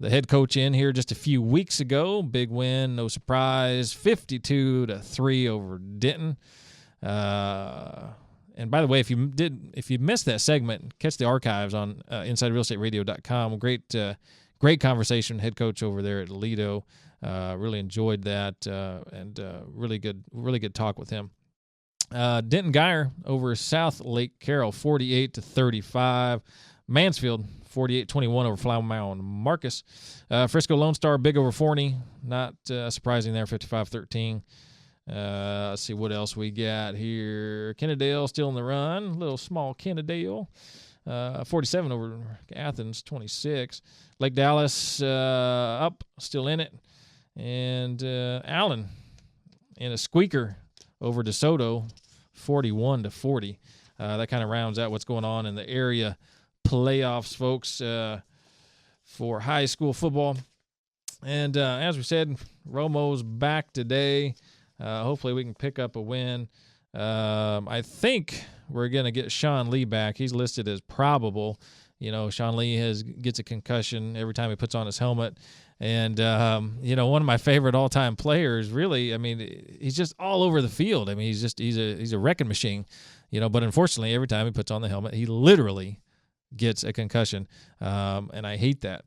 the head coach in here just a few weeks ago. Big win, no surprise, 52-3 over Denton. And by the way, if you missed that segment, catch the archives on InsideRealEstateRadio.com. Great conversation, head coach over there at Lido. Really enjoyed that, and really good talk with him. Denton Geyer over South Lake Carroll, 48-35. Mansfield, 48-21 over Flower Mound Marcus. Frisco Lone Star, big over Forney. Not surprising there, 55-13. Let's see what else we got here. Kennedale still in the run. Little small Kennedale. 47 over Athens, 26. Lake Dallas up, still in it. And Allen in a squeaker over DeSoto, 41-40. That kind of rounds out what's going on in the area playoffs, folks, for high school football. And as we said, Romo's back today. Hopefully we can pick up a win. I think we're going to get Sean Lee back. He's listed as probable. You know, Sean Lee gets a concussion every time he puts on his helmet. And, one of my favorite all-time players, really, I mean, he's just all over the field. I mean, he's a wrecking machine, but unfortunately, every time he puts on the helmet, he literally gets a concussion. And I hate that.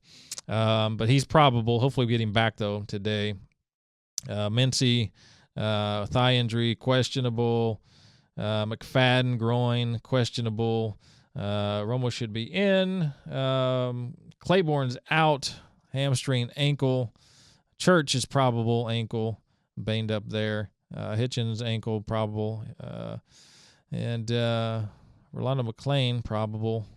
But he's probable. Hopefully we get him back, though, today. Mincy, thigh injury, questionable. McFadden, groin, questionable. Romo should be in. Claiborne's out. Hamstring, ankle. Church is probable, ankle, banged up there. Hitchens, ankle, probable. And Rolando McLean, probable.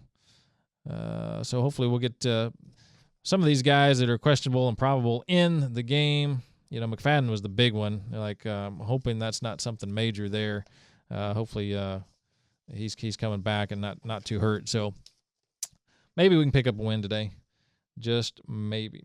So hopefully we'll get some of these guys that are questionable and probable in the game. McFadden was the big one. I'm hoping that's not something major there. Hopefully he's coming back and not too hurt. So maybe we can pick up a win today. Just maybe.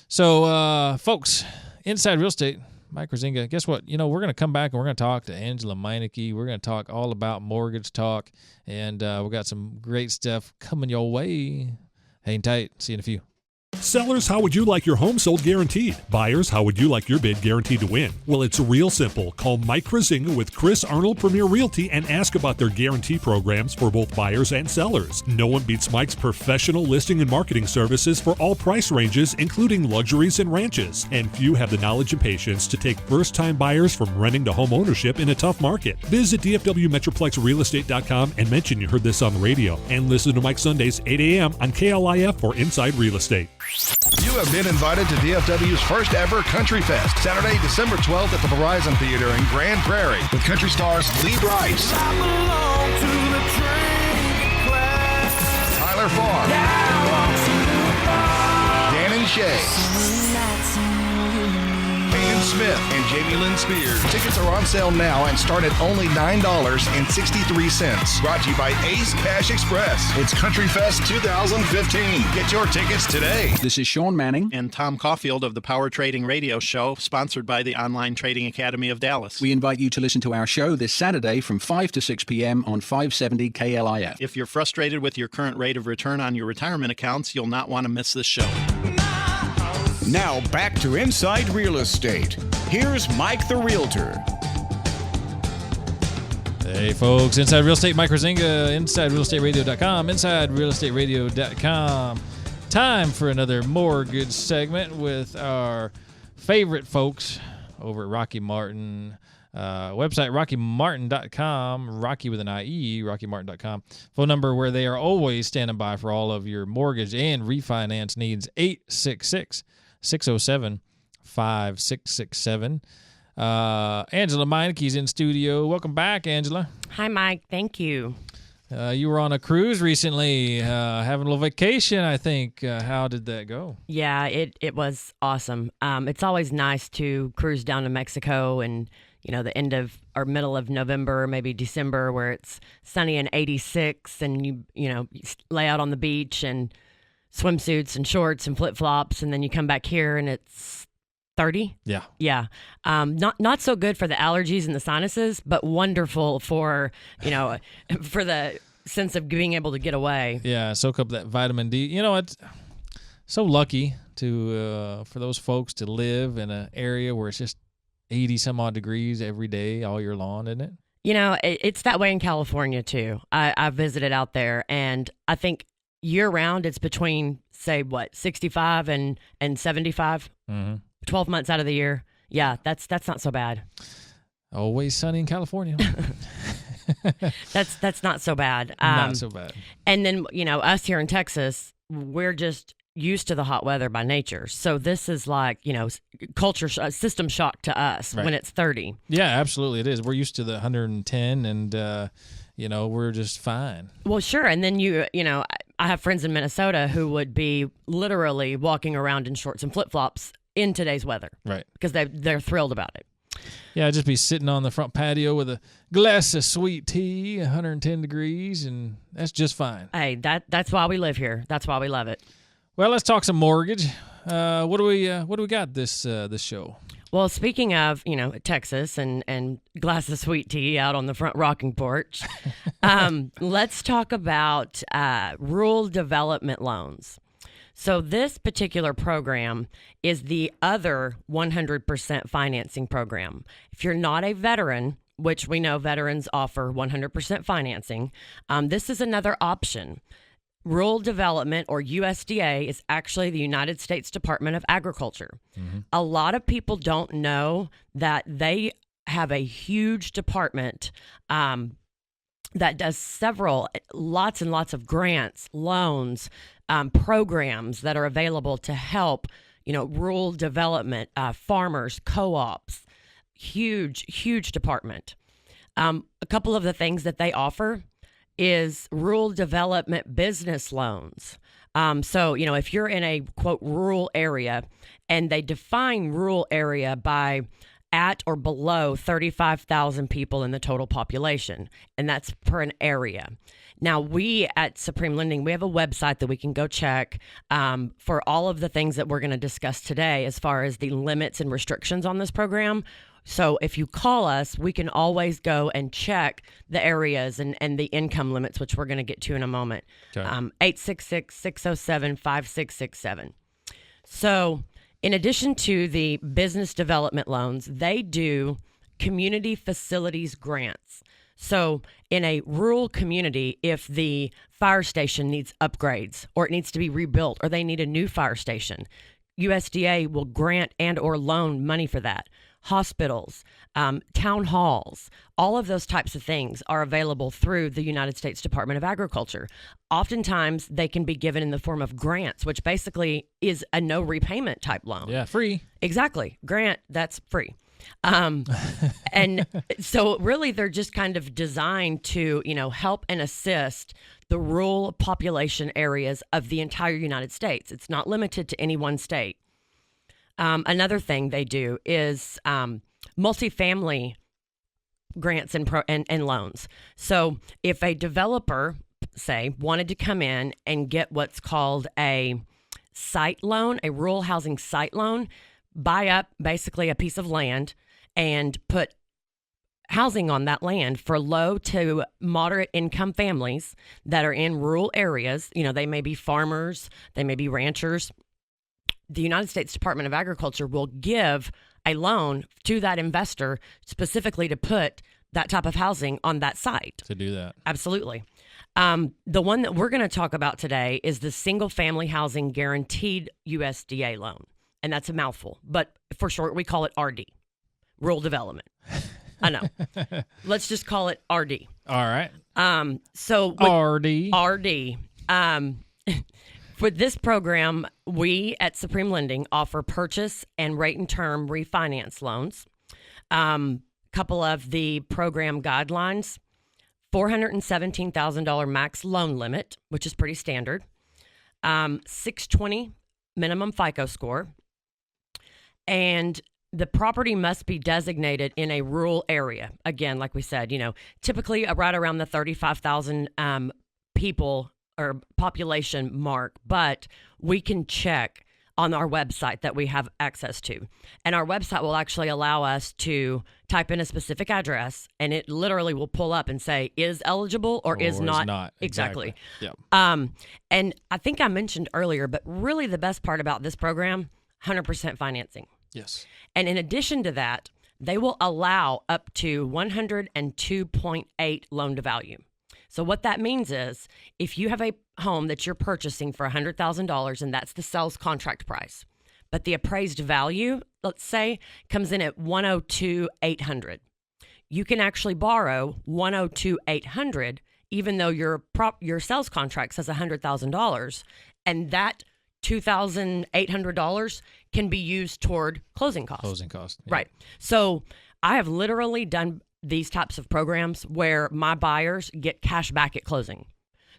So, folks, Inside Real Estate, Mike Kruizinga, guess what? We're going to come back and we're going to talk to Angela Meineke. We're going to talk all about mortgage talk, and we've got some great stuff coming your way. Hang tight. See you in a few. Sellers, how would you like your home sold guaranteed? Buyers, how would you like your bid guaranteed to win? Well, it's real simple. Call Mike Kruizinga with Chris Arnold Premier Realty and ask about their guarantee programs for both buyers and sellers. No one beats Mike's professional listing and marketing services for all price ranges, including luxuries and ranches. And few have the knowledge and patience to take first-time buyers from renting to home ownership in a tough market. Visit DFWMetroplexRealestate.com and mention you heard this on the radio. And listen to Mike Sundays, 8 a.m. on KLIF for Inside Real Estate. You have been invited to DFW's first ever Country Fest, Saturday, December 12th at the Verizon Theater in Grand Prairie, with country stars Lee Brice, Tyler Farr, Dan and Shay, Payne Smith, and Jamie Lynn Spears. Tickets are on sale now and start at only $9.63. Brought to you by Ace Cash Express. It's Country Fest 2015. Get your tickets today. This is Sean Manning and Tom Caulfield of the Power Trading Radio Show, sponsored by the Online Trading Academy of Dallas. We invite you to listen to our show this Saturday from 5 to 6 p.m. on 570 KLIF. If you're frustrated with your current rate of return on your retirement accounts, you'll not want to miss this show. Now back to Inside Real Estate. Here's Mike the Realtor. Hey, folks. Inside Real Estate, Mike Kruizinga, InsideRealEstateRadio.com, InsideRealEstateRadio.com. Time for another mortgage segment with our favorite folks over at Rocky Martin. Website, RockyMartin.com, Rocky with an I-E, RockyMartin.com. Phone number where they are always standing by for all of your mortgage and refinance needs, 866-607-5667. Angela Meineke's in studio. Welcome back, Angela. Hi, Mike. Thank you. You were on a cruise recently, having a little vacation, I think. How did that go? Yeah, it was awesome. It's always nice to cruise down to Mexico and, the end of or middle of November, maybe December, where it's sunny and 86 and you lay out on the beach and swimsuits and shorts and flip-flops, and then you come back here and it's 30. Yeah. Not so good for the allergies and the sinuses, but wonderful for for the sense of being able to get away. Yeah, soak up that vitamin D. so lucky to for those folks to live in an area where it's just 80 some odd degrees every day all year long, isn't it? You know, it's that way in California too. I visited out there, and I think year round it's between, say, 65 and 75, 12 months out of the year. Yeah, that's not so bad. Always sunny in California. That's not so bad. Not so bad. And then, us here in Texas, we're just used to the hot weather by nature. So this is like, system shock to us when it's 30. Yeah, absolutely it is. We're used to the 110 and, we're just fine. Well, sure. And then, I have friends in Minnesota who would be literally walking around in shorts and flip-flops in today's weather. Right. Because they're thrilled about it. Yeah, I'd just be sitting on the front patio with a glass of sweet tea, 110 degrees, and that's just fine. Hey, that's why we live here. That's why we love it. Well, let's talk some mortgage. What do we got this show? Well, speaking of, Texas and glass of sweet tea out on the front rocking porch, let's talk about rural development loans. So this particular program is the other 100% financing program. If you're not a veteran, which we know veterans offer 100% financing, this is another option. Rural Development, or USDA, is actually the United States Department of Agriculture. Mm-hmm. A lot of people don't know that they have a huge department that does lots and lots of grants, loans, programs that are available to help, rural development, farmers, co-ops. Huge department. A couple of the things that they offer is rural development business loans. So, if you're in a, quote, rural area, and they define rural area by at or below 35,000 people in the total population, and that's per an area. Now, we at Supreme Lending, we have a website that we can go check for all of the things that we're going to discuss today as far as the limits and restrictions on this program. So if you call us, we can always go and check the areas and the income limits, which we're going to get to in a moment. Okay. 866-607-5667. So in addition to the business development loans, they do community facilities grants. So in a rural community, if the fire station needs upgrades or it needs to be rebuilt or they need a new fire station, USDA will grant and or loan money for that. Hospitals, town halls, all of those types of things are available through the United States Department of Agriculture. Oftentimes, they can be given in the form of grants, which basically is a no repayment type loan. Yeah, free. Exactly. Grant, that's free. And so really they're just kind of designed to, help and assist the rural population areas of the entire United States. It's not limited to any one state. Another thing they do is multifamily grants and loans. So if a developer, say, wanted to come in and get what's called a site loan, a rural housing site loan, buy up basically a piece of land and put housing on that land for low to moderate income families that are in rural areas. They may be farmers, they may be ranchers. The United States Department of Agriculture will give a loan to that investor specifically to put that type of housing on that site. To do that. Absolutely. The one that we're going to talk about today is the Single Family Housing Guaranteed USDA loan. And that's a mouthful, but for short, we call it RD, Rural Development. I know. Let's just call it RD. All right. So RD. RD. For this program, we at Supreme Lending offer purchase and rate and term refinance loans. Couple of the program guidelines: $417,000 max loan limit, which is pretty standard. 620 minimum FICO score. And the property must be designated in a rural area. Again, like we said, typically right around the 35,000 people or population mark, but we can check on our website that we have access to. And our website will actually allow us to type in a specific address, and it literally will pull up and say, is eligible or is not. Exactly. Yep. And I think I mentioned earlier, but really the best part about this program, 100% financing. Yes. And in addition to that, they will allow up to 102.8 loan to value. So what that means is if you have a home that you're purchasing for $100,000 and that's the sales contract price, but the appraised value, let's say, comes in at $102,800, you can actually borrow $102,800 even though your sales contract says $100,000, and that $2,800 can be used toward closing costs. Closing costs. Yeah. Right. So I have literally done these types of programs where my buyers get cash back at closing.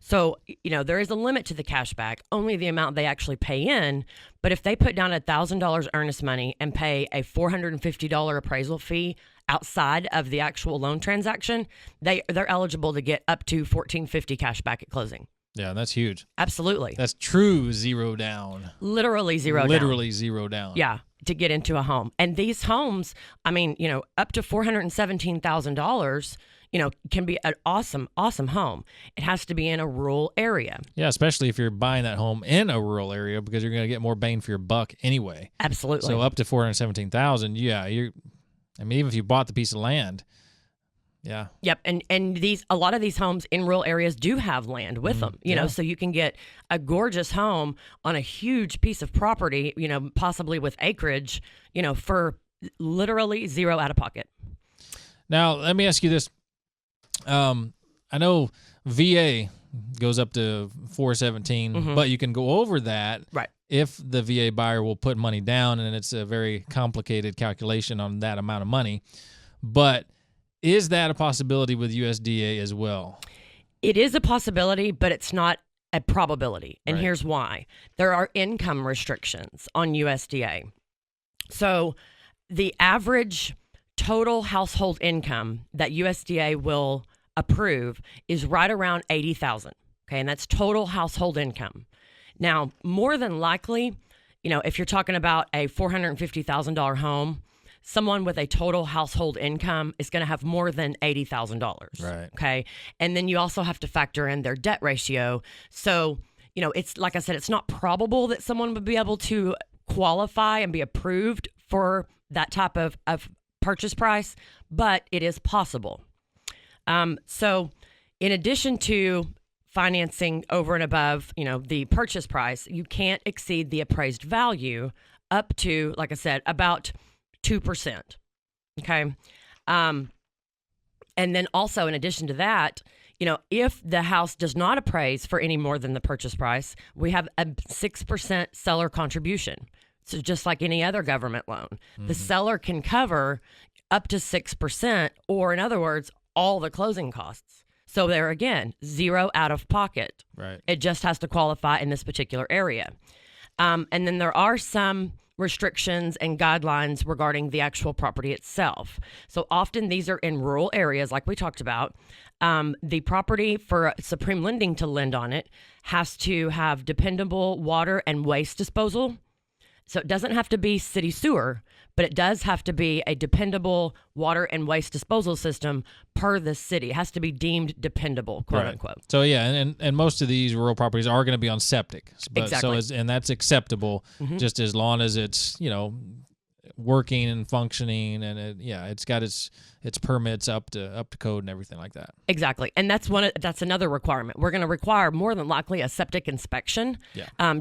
So, there is a limit to the cash back, only the amount they actually pay in. But if they put down $1,000 earnest money and pay a $450 appraisal fee outside of the actual loan transaction, they're eligible to get up to $1,450 cash back at closing. Yeah, that's huge. Absolutely. That's true zero down. Literally zero down. Yeah, to get into a home. And these homes, up to $417,000, can be an awesome, awesome home. It has to be in a rural area. Yeah, especially if you're buying that home in a rural area because you're going to get more bang for your buck anyway. Absolutely. So up to $417,000, yeah, even if you bought the piece of land, yeah. Yep, and a lot of these homes in rural areas do have land with them, so you can get a gorgeous home on a huge piece of property, possibly with acreage, for literally zero out of pocket. Now, let me ask you this. I know VA goes up to $417, but you can go over that if the VA buyer will put money down, and it's a very complicated calculation on that amount of money. But is that a possibility with USDA as well? It is a possibility, but it's not a probability. And here's why. There are income restrictions on USDA. So the average total household income that USDA will approve is right around $80,000. Okay, and that's total household income. Now, more than likely, if you're talking about a $450,000 home, someone with a total household income is going to have more than $80,000. Right. Okay. And then you also have to factor in their debt ratio. So, it's like I said, it's not probable that someone would be able to qualify and be approved for that type of purchase price, but it is possible. So in addition to financing over and above, the purchase price, you can't exceed the appraised value up to, like I said, about 2%. Okay. And then also in addition to that, if the house does not appraise for any more than the purchase price, we have a 6% seller contribution. So just like any other government loan, the seller can cover up to 6%, or in other words, all the closing costs. So there again, zero out of pocket. Right. It just has to qualify in this particular area. And then there are some restrictions and guidelines regarding the actual property itself. So often these are in rural areas, like we talked about. The property for Supreme Lending to lend on it has to have dependable water and waste disposal. So it doesn't have to be city sewer, but it does have to be a dependable water and waste disposal system per the city. It has to be deemed dependable, quote unquote. So yeah, and most of these rural properties are going to be on septic, but exactly. And that's acceptable, just as long as it's working and functioning, and it's got its permits up to code and everything like that. Exactly, and that's another requirement. We're going to require more than likely a septic inspection,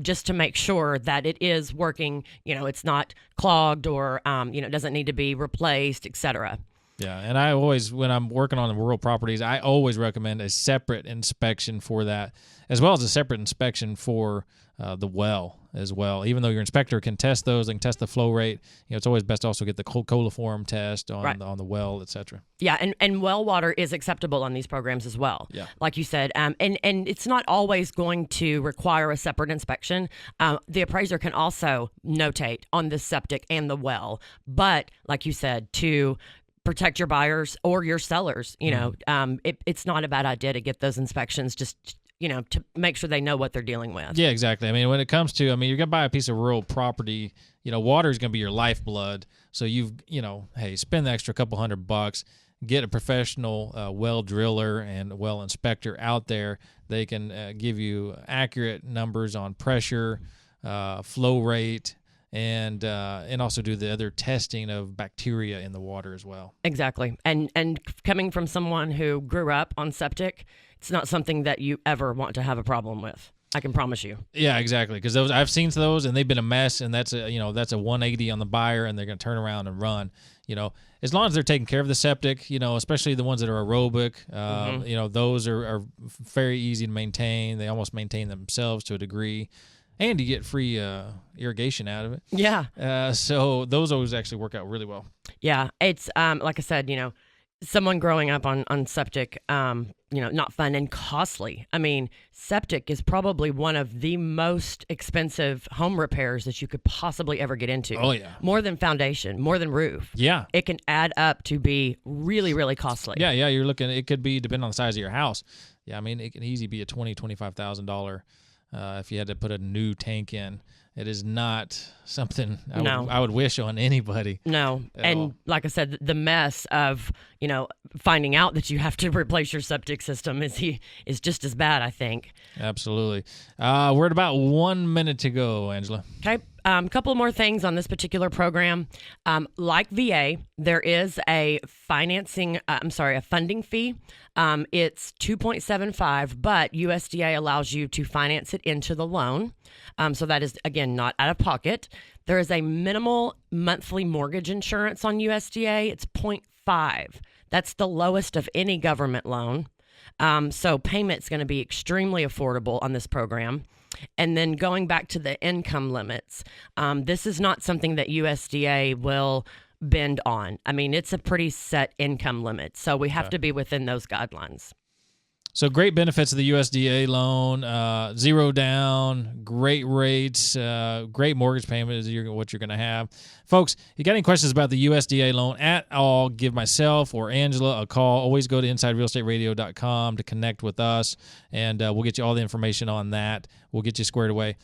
just to make sure that it is working. It's not clogged or doesn't need to be replaced, etc. Yeah, and I always, when I'm working on the rural properties, I always recommend a separate inspection for that, as well as a separate inspection for the well as well. Even though your inspector can test those and test the flow rate, it's always best to also get the coliform test on the well, etc. Yeah, and well water is acceptable on these programs as well. Yeah, like you said, and it's not always going to require a separate inspection. The appraiser can also notate on the septic and the well, but like you said, to protect your buyers or your sellers, it's not a bad idea to get those inspections just to make sure they know what they're dealing with. Yeah, exactly. I mean, when it comes to, you're going to buy a piece of rural property, water is going to be your lifeblood. So hey, spend the extra couple $100, get a professional well driller and well inspector out there. They can give you accurate numbers on pressure, flow rate, and also do the other testing of bacteria in the water as well. Exactly. And coming from someone who grew up on septic, it's not something that you ever want to have a problem with. I can promise you. Yeah, exactly. Because I've seen those, and they've been a mess, and that's a 180 on the buyer, and they're going to turn around and run. As long as they're taking care of the septic, especially the ones that are aerobic, those are very easy to maintain. They almost maintain themselves to a degree, and you get free irrigation out of it. Yeah. So those always actually work out really well. Yeah, it's like I said, someone growing up on septic, not fun and costly. I mean, septic is probably one of the most expensive home repairs that you could possibly ever get into. Oh, yeah. More than foundation, more than roof. Yeah. It can add up to be really, really costly. Yeah, you're looking, it could be, depending on the size of your house. Yeah, it can easily be a $25,000 if you had to put a new tank in. It is not something I would wish on anybody. No. And like I said, the mess of, finding out that you have to replace your septic system is just as bad, I think. Absolutely. We're at about 1 minute to go, Angela. Okay. A couple more things on this particular program. Like VA, there is a funding fee. It's $2.75, but USDA allows you to finance it into the loan. So that is, again, not out of pocket. There is a minimal monthly mortgage insurance on USDA. It's 0.5. That's the lowest of any government loan. So payment's going to be extremely affordable on this program. And then going back to the income limits, this is not something that USDA will bend on. It's a pretty set income limit. So we have to be within those guidelines. So great benefits of the USDA loan, 0 down, great rates, great mortgage payment is what you're going to have. Folks, you got any questions about the USDA loan at all, give myself or Angela a call. Always go to InsideRealEstateRadio.com to connect with us, and we'll get you all the information on that. We'll get you squared away.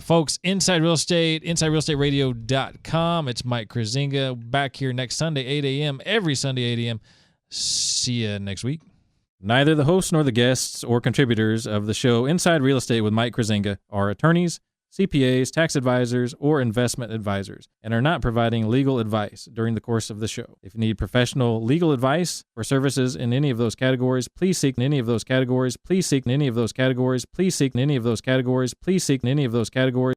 Folks, Inside Real Estate, InsideRealEstateRadio.com. It's Mike Kruizinga back here next Sunday, 8 a.m., every Sunday, 8 a.m. See you next week. Neither the hosts nor the guests or contributors of the show Inside Real Estate with Mike Kruizinga are attorneys, CPAs, tax advisors, or investment advisors, and are not providing legal advice during the course of the show. If you need professional legal advice or services in any of those categories, please seek any of those categories. Please seek any of those categories. Please seek any of those categories. Please seek any of those categories.